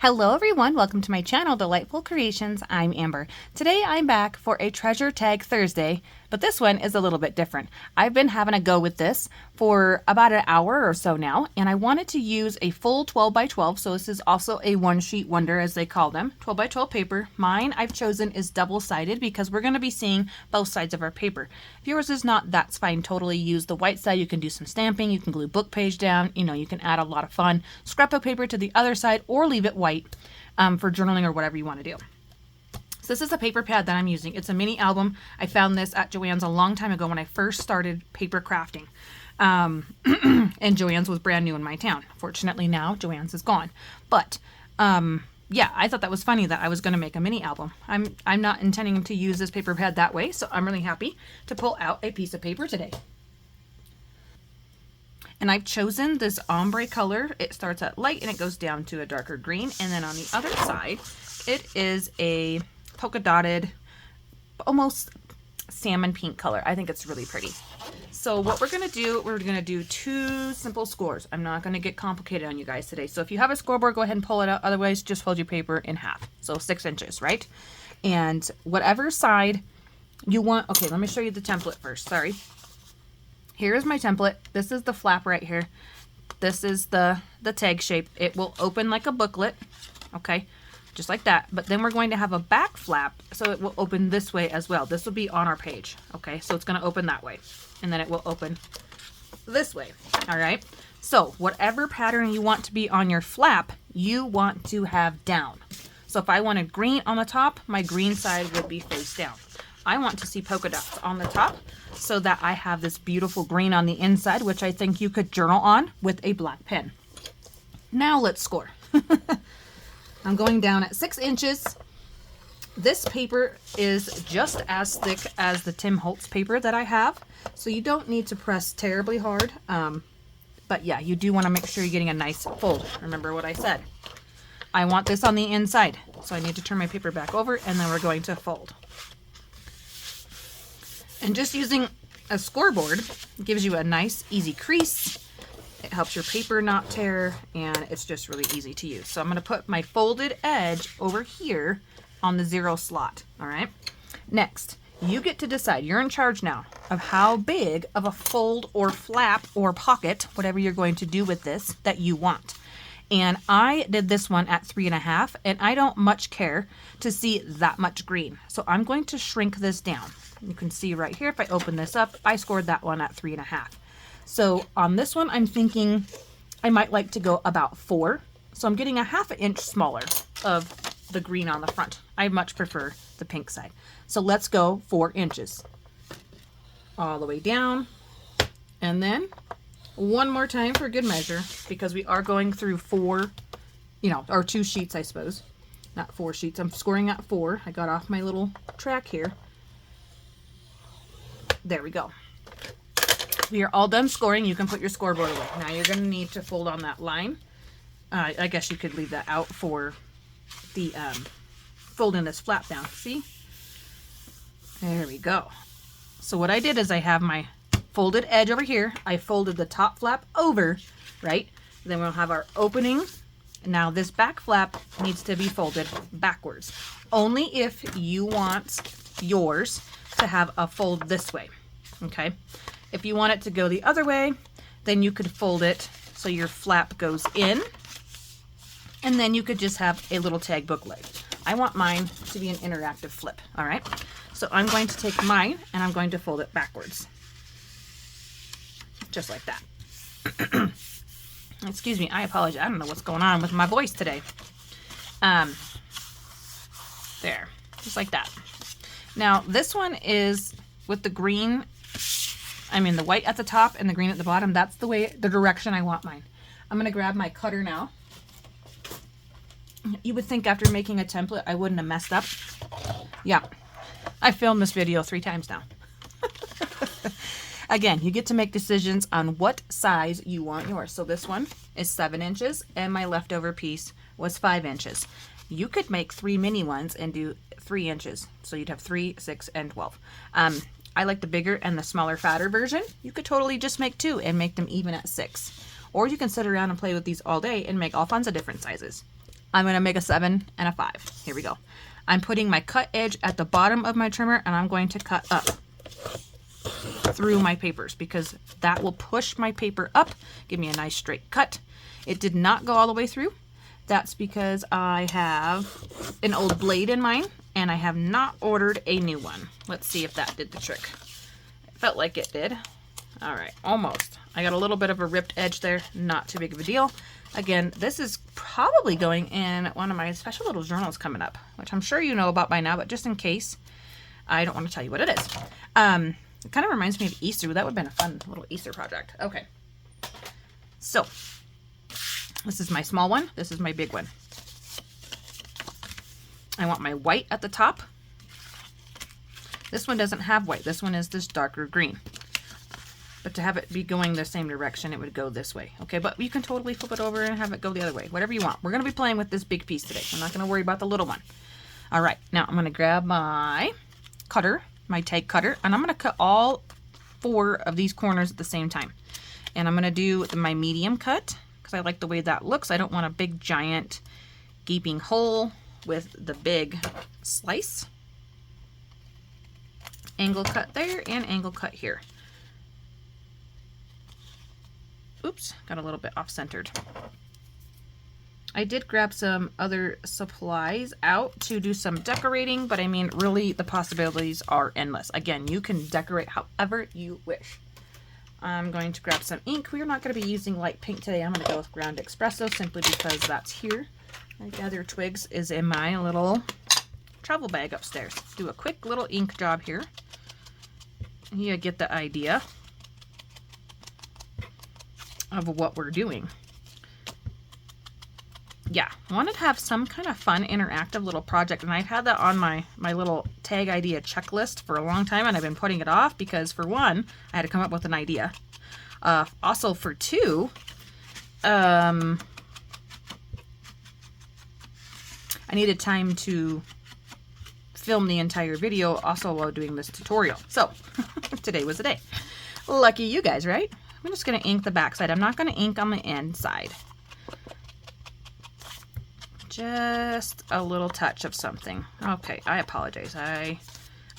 Hello everyone, welcome to my channel, Delightful Creations. I'm Amber. Today I'm back for a Treasure Tag Thursday, but this one is a little bit different. I've been having a go with this for about an hour or so now, and I wanted to use a full 12 by 12, so this is also a one sheet wonder as they call them, 12 by 12 paper. Mine I've chosen is double-sided because we're going to be seeing both sides of our paper. If yours is not, that's fine. Totally use the white side. You can do some stamping, you can glue book page down, you can add a lot of fun scrapbook paper to the other side or leave it white for journaling or whatever you want to do. So this is a paper pad that I'm using. It's a mini album. I found this at Joann's a long time ago when I first started paper crafting. And Joann's was brand new in my town. Fortunately now Joann's is gone. But yeah, I thought that was funny that I was going to make a mini album. I'm not intending to use this paper pad that way, so I'm really happy to pull out a piece of paper today. And I've chosen this ombre color. It starts at light and it goes down to a darker green. And then on the other side, it is a polka dotted, almost salmon pink color. I think it's really pretty. So what we're going to do two simple scores. I'm not going to get complicated on you guys today. So if you have a scoreboard, go ahead and pull it out. Otherwise, just fold your paper in half. So 6 inches, right? And whatever side you want. Okay, let me show you the template first. Sorry. Here's my template. This is the flap right here. This is the tag shape. It will open like a booklet, okay, just like that. But then we're going to have a back flap, so it will open this way as well. This will be on our page, okay? So it's going to open that way, and then it will open this way, all right? So whatever pattern you want to be on your flap, you want to have down. So if I wanted green on the top, my green side would be face down. I want to see polka dots on the top so that I have this beautiful green on the inside, which I think you could journal on with a black pen. Now let's score. I'm going down at 6 inches. This paper is just as thick as the Tim Holtz paper that I have, so you don't need to press terribly hard. But yeah, you do want to make sure you're getting a nice fold. Remember what I said. I want this on the inside, so I need to turn my paper back over, and then we're going to fold. And just using a scoreboard gives you a nice, easy crease. It helps your paper not tear, and it's just really easy to use. So I'm going to put my folded edge over here on the 0 slot, all right? Next, you get to decide. You're in charge now of how big of a fold or flap or pocket, whatever you're going to do with this, that you want. And I did this one at 3.5, and I don't much care to see that much green. So I'm going to shrink this down. You can see right here, if I open this up, I scored that one at 3.5. So on this one, I'm thinking I might like to go about 4. So I'm getting a 1/2 inch smaller of the green on the front. I much prefer the pink side. So let's go 4 inches. All the way down. And then one more time for good measure, because we are going through 4, or 2 sheets, I suppose. Not 4 sheets. I'm scoring at 4. I got off my little track here. There we go. We are all done scoring. You can put your scoreboard away. Now you're going to need to fold on that line. I guess you could leave that out for the folding this flap down. See? There we go. So what I did is I have my folded edge over here. I folded the top flap over, right? Then we'll have our opening. Now this back flap needs to be folded backwards. Only if you want yours to have a fold this way, okay? If you want it to go the other way, then you could fold it so your flap goes in, and then you could just have a little tag booklet. I want mine to be an interactive flip, all right? So I'm going to take mine and I'm going to fold it backwards, just like that. Excuse me, I apologize. I don't know what's going on with my voice today. There, just like that. Now, this one is with the green, the white at the top and the green at the bottom. That's the direction I want mine. I'm going to grab my cutter now. You would think after making a template, I wouldn't have messed up. Yeah, I filmed this video 3 times now. Again, you get to make decisions on what size you want yours. So this one is 7 inches, and my leftover piece was 5 inches. You could make 3 mini ones and do 3 inches. So you'd have 3, 6, and 12. I like the bigger and the smaller, fatter version. You could totally just make 2 and make them even at 6. Or you can sit around and play with these all day and make all kinds of different sizes. I'm going to make a 7 and a 5. Here we go. I'm putting my cut edge at the bottom of my trimmer, and I'm going to cut up through my papers because that will push my paper up, give me a nice straight cut. It did not go all the way through. That's because I have an old blade in mine and I have not ordered a new one. Let's see if that did the trick. It felt like it did. All right, almost. I got a little bit of a ripped edge there, not too big of a deal. Again, this is probably going in one of my special little journals coming up, which I'm sure you know about by now, but just in case, I don't want to tell you what it is. It kind of reminds me of Easter. That would have been a fun little Easter project. Okay. So, this is my small one. This is my big one. I want my white at the top. This one doesn't have white. This one is this darker green. But to have it be going the same direction, it would go this way. Okay, but you can totally flip it over and have it go the other way. Whatever you want. We're going to be playing with this big piece today. I'm not going to worry about the little one. All right, now I'm going to grab my cutter, my tag cutter, and I'm going to cut all 4 of these corners at the same time. And I'm going to do my medium cut because I like the way that looks. I don't want a big giant gaping hole with the big slice. Angle cut there and angle cut here. Oops, got a little bit off-centered. I did grab some other supplies out to do some decorating, but I mean, really, the possibilities are endless. Again, you can decorate however you wish. I'm going to grab some ink. We are not going to be using light pink today. I'm going to go with ground espresso simply because that's here. My Gather Twigs is in my little travel bag upstairs. Do a quick little ink job here. You get the idea of what we're doing. Yeah, I wanted to have some kind of fun interactive little project, and I've had that on my little tag idea checklist for a long time, and I've been putting it off because for one, I had to come up with an idea. Also for two, I needed time to film the entire video also while doing this tutorial. So today was the day. Lucky you guys, right? I'm just going to ink the back side. I'm not going to ink on the inside. Just a little touch of something. Okay, I apologize. I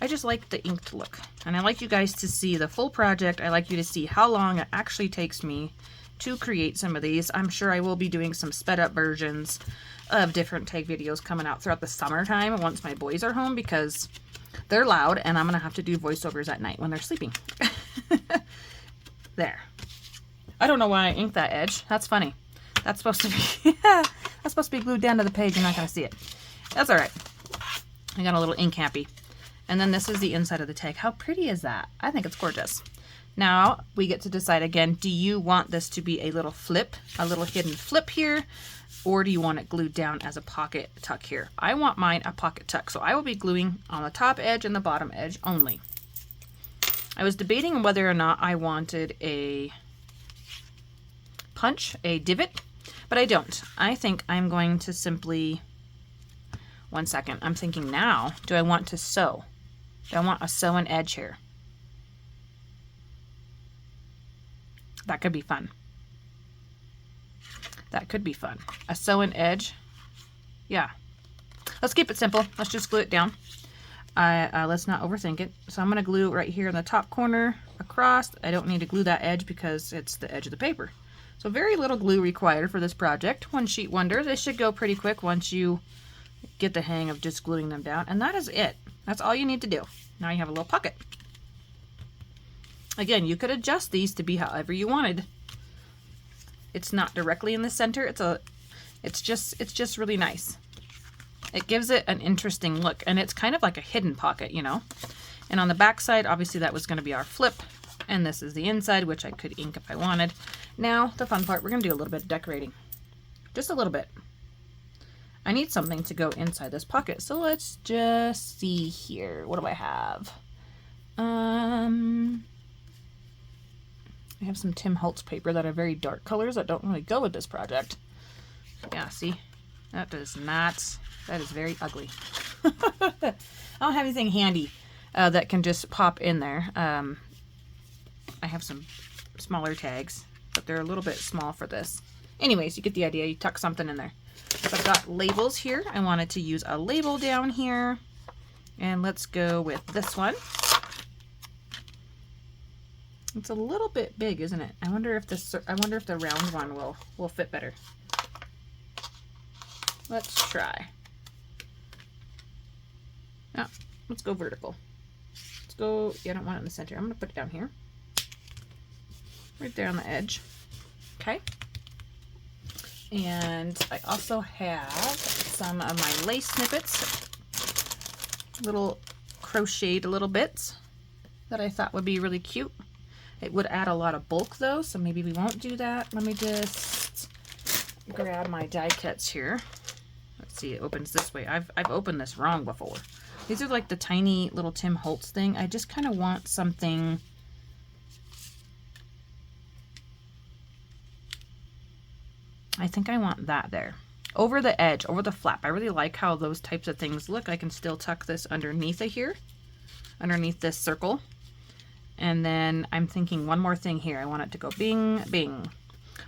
just like the inked look. And I like you guys to see the full project. I like you to see how long it actually takes me to create some of these. I'm sure I will be doing some sped up versions of different tag videos coming out throughout the summertime once my boys are home because they're loud and I'm going to have to do voiceovers at night when they're sleeping. There. I don't know why I inked that edge. That's funny. That's supposed to be that's supposed to be glued down to the page. You're not going to see it. That's all right. I got a little ink happy. And then this is the inside of the tag. How pretty is that? I think it's gorgeous. Now we get to decide again, do you want this to be a little flip, a little hidden flip here, or do you want it glued down as a pocket tuck here? I want mine a pocket tuck, so I will be gluing on the top edge and the bottom edge only. I was debating whether or not I wanted a punch, a divot, but I don't. I think I'm going to simply, one second, I'm thinking now, do I want to sew? Do I want a sew-in edge here? That could be fun. That could be fun. A sew-in edge. Yeah. Let's keep it simple. Let's just glue it down. Let's not overthink it. So I'm going to glue right here in the top corner across. I don't need to glue that edge because it's the edge of the paper. So very little glue required for this project. One sheet wonder. This should go pretty quick once you get the hang of just gluing them down. And that is it. That's all you need to do. Now you have a little pocket. Again, you could adjust these to be however you wanted. It's not directly in the center. It's just really nice. It gives it an interesting look, and it's kind of like a hidden pocket, you know. And on the back side, obviously that was going to be our flip, and this is the inside, which I could ink if I wanted. Now, the fun part, we're going to do a little bit of decorating. Just a little bit. I need something to go inside this pocket, so let's just see here. What do I have? I have some Tim Holtz paper that are very dark colors that don't really go with this project. Yeah, see? That does not... That is very ugly. I don't have anything handy that can just pop in there. I have some smaller tags, but they're a little bit small for this. Anyways, you get the idea. You tuck something in there. So I've got labels here. I wanted to use a label down here. And let's go with this one. It's a little bit big, isn't it? I wonder if the round one will fit better. Let's try. No, let's go vertical. Let's go, yeah, I don't want it in the center. I'm gonna put it down here. Right there on the edge. Okay. And I also have some of my lace snippets, little crocheted little bits that I thought would be really cute. It would add a lot of bulk though, so maybe we won't do that. Let me just grab my die cuts here. Let's see, it opens this way. I've opened this wrong before. These are like the tiny little Tim Holtz thing. I just kind of want something. I think I want that there. Over the edge, over the flap. I really like how those types of things look. I can still tuck this underneath of here, underneath this circle. And then I'm thinking one more thing here. I want it to go bing, bing.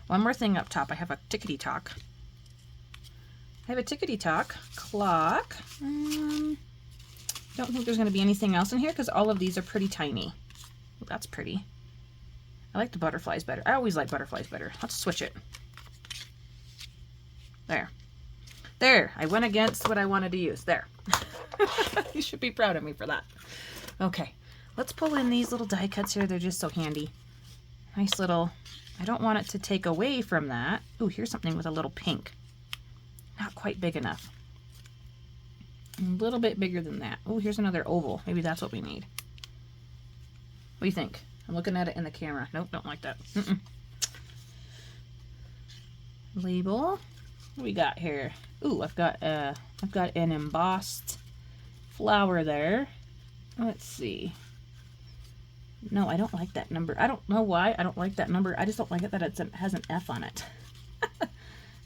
One more thing up top. I have a tickety-tock. I have a tickety-tock clock. Don't think there's going to be anything else in here because all of these are pretty tiny. Well, that's pretty. I like the butterflies better. I always like butterflies better. Let's switch it. There. There. I went against what I wanted to use. There. You should be proud of me for that. Okay. Let's pull in these little die cuts here. They're just so handy. Nice little... I don't want it to take away from that. Ooh, here's something with a little pink. Not quite big enough. A little bit bigger than that. Oh, here's another oval. Maybe that's what we need. What do you think? I'm looking at it in the camera. Nope, don't like that. Label. What do we got here? Ooh, I've got an embossed flower there. Let's see. No, I don't like that number. I don't know why I don't like that number. I just don't like it that it has an F on it.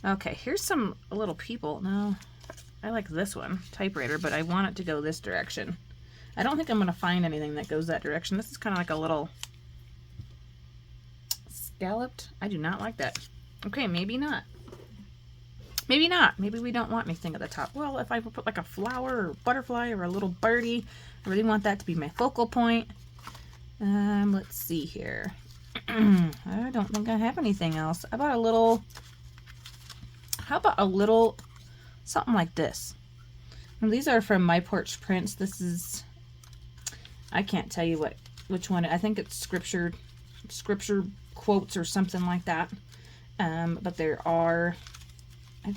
Okay, here's some little people. No, I like this one, typewriter, but I want it to go this direction. I don't think I'm going to find anything that goes that direction. This is kind of like a little scalloped. I do not like that. Okay, maybe not. Maybe not. Maybe we don't want anything at the top. Well, if I put like a flower or butterfly or a little birdie, I really want that to be my focal point. Let's see here. I don't think I have anything else. How about a little something like this? And these are from My Porch Prints. This is, I can't tell you which one. I think it's scripture quotes or something like that. But there are,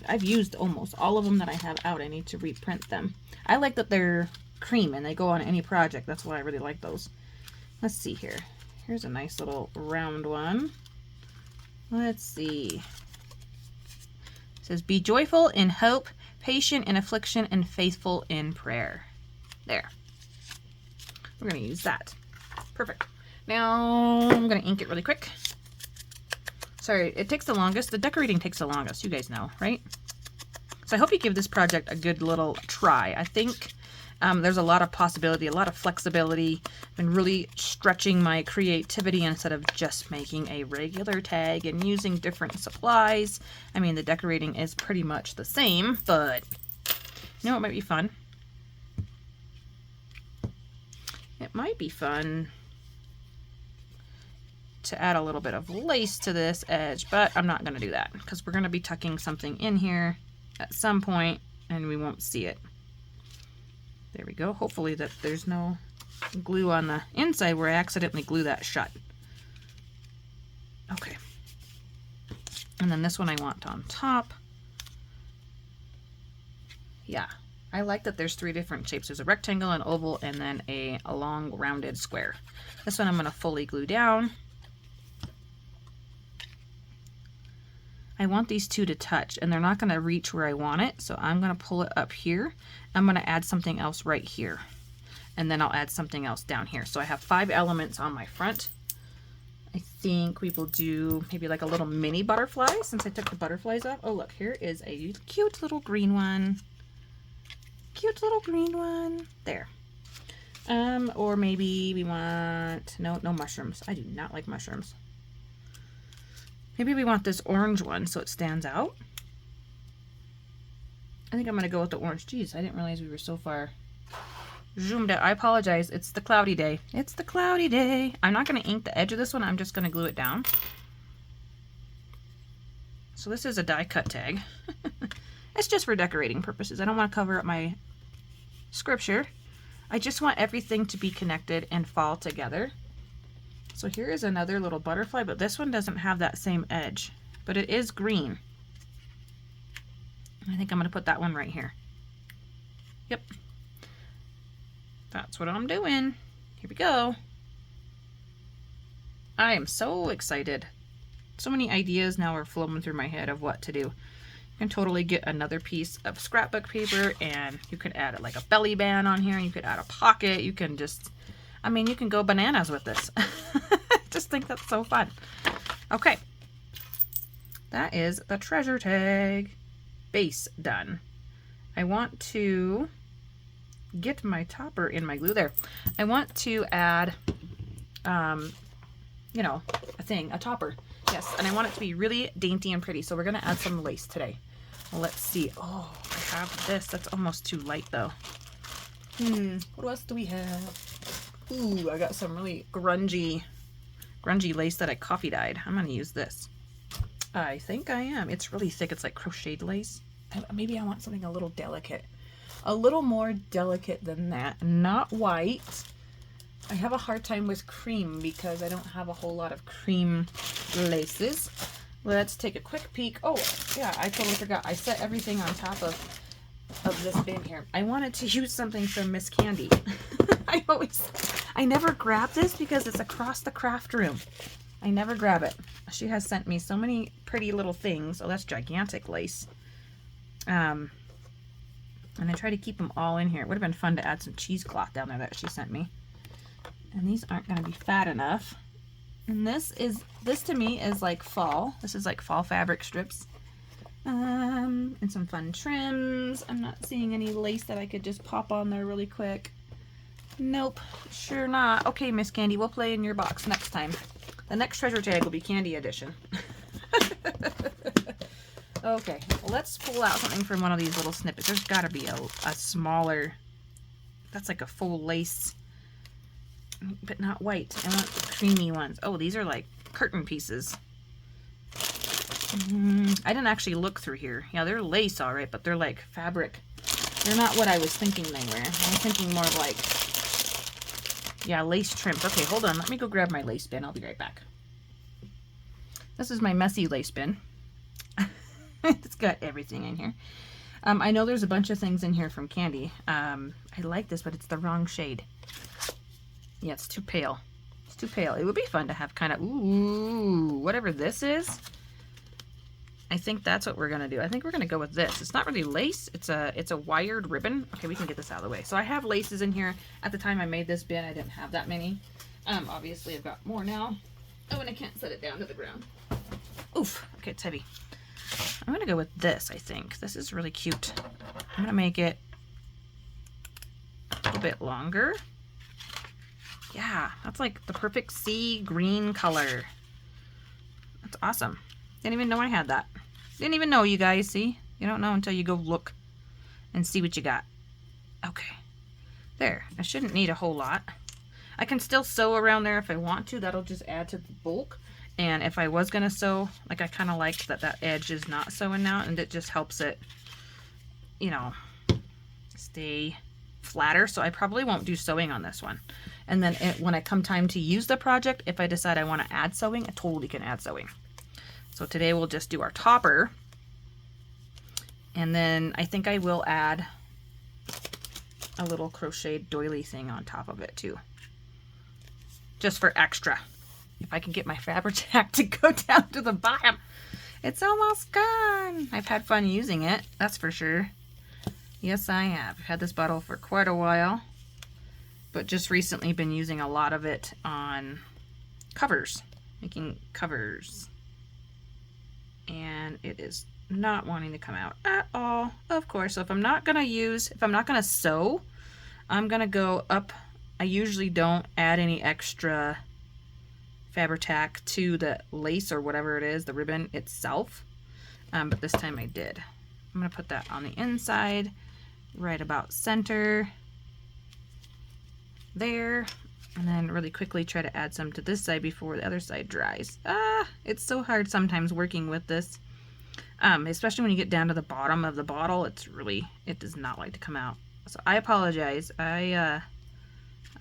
I've used almost all of them that I have out. I need to reprint them. I like that they're cream and they go on any project. That's why I really like those. Let's see here. Here's a nice little round one. Let's see. It says, be joyful in hope, patient in affliction, and faithful in prayer. There. We're going to use that. Perfect. Now I'm going to ink it really quick. Sorry, it takes the longest. The decorating takes the longest. You guys know, right? So I hope you give this project a good little try. I think there's a lot of possibility, a lot of flexibility. I've been really stretching my creativity instead of just making a regular tag and using different supplies. I mean, the decorating is pretty much the same, but you know what might be fun? It might be fun to add a little bit of lace to this edge, but I'm not going to do that because we're going to be tucking something in here at some point and we won't see it. There we go. Hopefully that there's no glue on the inside where I accidentally glue that shut. Okay. And then this one I want on top. Yeah. I like that there's 3 different shapes. There's a rectangle, an oval, and then a long rounded square. This one I'm going to fully glue down. I want these 2 to touch and they're not going to reach where I want it, so I'm going to pull it up here. I'm going to add something else right here and then I'll add something else down here. So I have 5 elements on my front. I think we will do maybe like a little mini butterfly since I took the butterflies off. Oh look, here is a cute little green one. Cute little green one. There. Or maybe we want, no mushrooms. I do not like mushrooms. Maybe we want this orange one so it stands out. I think I'm going to go with the orange. Geez, I didn't realize we were so far zoomed out. I apologize. It's the cloudy day. It's the cloudy day. I'm not going to ink the edge of this one. I'm just going to glue it down. So this is a die cut tag. It's just for decorating purposes. I don't want to cover up my scripture. I just want everything to be connected and fall together. So here is another little butterfly, but this one doesn't have that same edge, but it is green. I think I'm going to put that one right here. Yep. That's what I'm doing. Here we go. I am so excited. So many ideas now are flowing through my head of what to do. You can totally get another piece of scrapbook paper and you could add like a belly band on here. You could add a pocket. You can just, I mean, you can go bananas with this. Just think that's so fun. Okay. That is the treasure tag base done. I want to get my topper in my glue there. I want to add, you know, a topper. Yes, and I want it to be really dainty and pretty. So we're going to add some lace today. Well, let's see. Oh, I have this. That's almost too light though. What else do we have? Ooh, I got some really grungy lace that I coffee dyed. I'm going to use this. I think I am. It's really thick. It's like crocheted lace. Maybe I want something a little delicate. A little more delicate than that. Not white. I have a hard time with cream because I don't have a whole lot of cream laces. Let's take a quick peek. Oh, yeah, I totally forgot. I set everything on top of this bin here. I wanted to use something from Miss Candy. I never grab this because it's across the craft room. I never grab it. She has sent me so many pretty little things. Oh, that's gigantic lace. And I try to keep them all in here. It would have been fun to add some cheesecloth down there that she sent me. And these aren't going to be fat enough. And this to me is like fall. This is like fall fabric strips. And some fun trims. I'm not seeing any lace that I could just pop on there really quick. Nope, sure not. Okay, Miss Candy, we'll play in your box next time. The next treasure tag will be Candy edition. Okay, well, let's pull out something from one of these little snippets. There's got to be a smaller, that's like a full lace, but not white. I want the creamy ones. Oh, these are like curtain pieces. I didn't actually look through here. Yeah, they're lace, all right, but they're like fabric. They're not what I was thinking they were. I was thinking more of like, yeah, lace trims. Okay, hold on. Let me go grab my lace bin. I'll be right back. This is my messy lace bin. It's got everything in here. I know there's a bunch of things in here from Candy. I like this, but it's the wrong shade. Yeah, it's too pale. It's too pale. It would be fun to have kind of, ooh, whatever this is. I think that's what we're going to do. I think we're going to go with this. It's not really lace. It's a wired ribbon. Okay, we can get this out of the way. So I have laces in here. At the time I made this bin, I didn't have that many. Obviously I've got more now. Oh, and I can't set it down to the ground. Oof. Okay, it's heavy. I'm going to go with this, I think. This is really cute. I'm going to make it a little bit longer. Yeah, that's like the perfect sea green color. That's awesome. Didn't even know I had that. Didn't even know, you guys. See? You don't know until you go look and see what you got. Okay. There. I shouldn't need a whole lot. I can still sew around there if I want to. That'll just add to the bulk. And if I was going to sew, like I kind of like that edge is not sewing now, and it just helps it, you know, stay flatter. So I probably won't do sewing on this one. And then when I come time to use the project, if I decide I want to add sewing, I totally can add sewing. So today we'll just do our topper. And then I think I will add a little crocheted doily thing on top of it too. Just for extra. If I can get my Fabri-Tac to go down to the bottom. It's almost gone. I've had fun using it, that's for sure. Yes, I have. I've had this bottle for quite a while, but just recently been using a lot of it on covers, making covers. And it is not wanting to come out at all, of course. So if I'm not gonna sew, I'm gonna go up. I usually don't add any extra Fabri-Tac to the lace or whatever it is, the ribbon itself, but this time I did. I'm gonna put that on the inside, right about center, there, and then really quickly try to add some to this side before the other side dries. It's so hard sometimes working with this, especially when you get down to the bottom of the bottle. It does not like to come out. So I apologize. I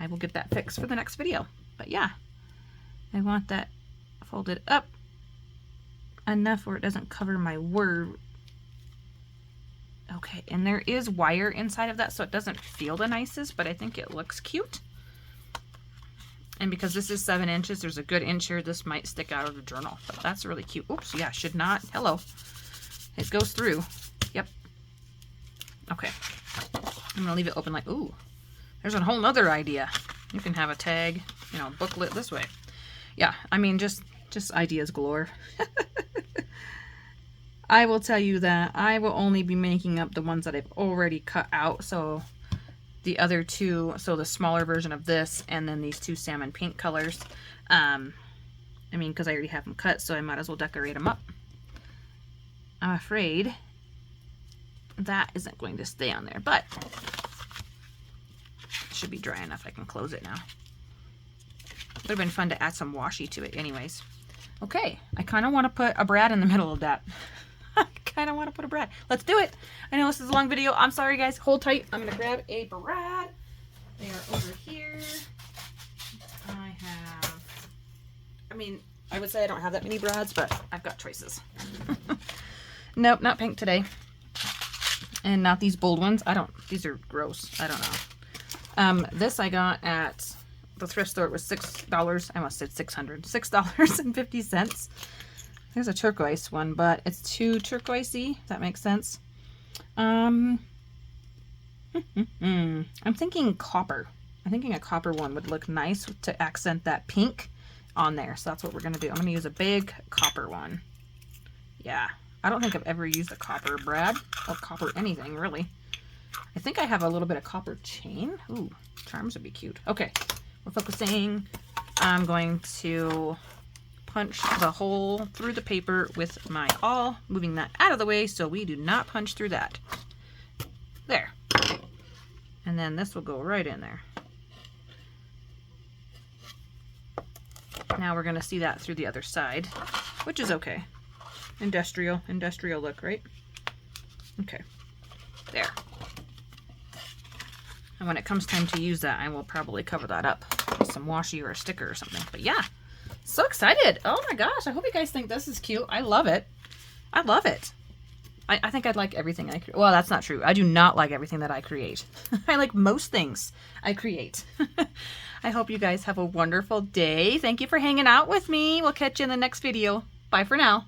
will get that fixed for the next video. But yeah, I want that folded up enough where it doesn't cover my word. Okay, and there is wire inside of that, so it doesn't feel the nicest, but I think it looks cute. And because this is 7 inches, there's a good inch here. This might stick out of the journal, but that's really cute. Oops, yeah, should not. Hello. It goes through. Yep. Okay. I'm gonna leave it open like, ooh, there's a whole nother idea. You can have a tag, you know, booklet this way. Yeah, I mean, just ideas galore. I will tell you that I will only be making up the ones that I've already cut out. So the other two, so the smaller version of this and then these two salmon pink colors. I mean, because I already have them cut, so I might as well decorate them up. I'm afraid that isn't going to stay on there, but it should be dry enough I can close it now. Would have been fun to add some washi to it anyways. Okay, I kind of want to put a Brad in the middle of that. I kind of want to put a Brad. Let's do it. I know this is a long video. I'm sorry, guys. Hold tight. I'm going to grab a Brad. They are over here. I mean, I would say I don't have that many Brads, but I've got choices. Nope, not pink today. And not these bold ones. These are gross. I don't know. This I got at the thrift store. It was $6. I almost said 600. $6.50. There's a turquoise one, but it's too turquoisey. If that makes sense. I'm thinking copper. I'm thinking a copper one would look nice to accent that pink on there. So that's what we're going to do. I'm going to use a big copper one. Yeah. I don't think I've ever used a copper Brad or copper anything, really. I think I have a little bit of copper chain. Ooh, charms would be cute. Okay, we're focusing. I'm going to punch the hole through the paper with my awl, moving that out of the way so we do not punch through that. There. And then this will go right in there. Now we're going to see that through the other side, which is okay. Industrial look, right? Okay, there. And when it comes time to use that, I will probably cover that up with some washi or a sticker or something. But yeah, so excited. Oh my gosh, I hope you guys think this is cute. I love it. I love it. I think I'd like everything I create. Well, that's not true. I do not like everything that I create. I like most things I create. I hope you guys have a wonderful day. Thank you for hanging out with me. We'll catch you in the next video. Bye for now.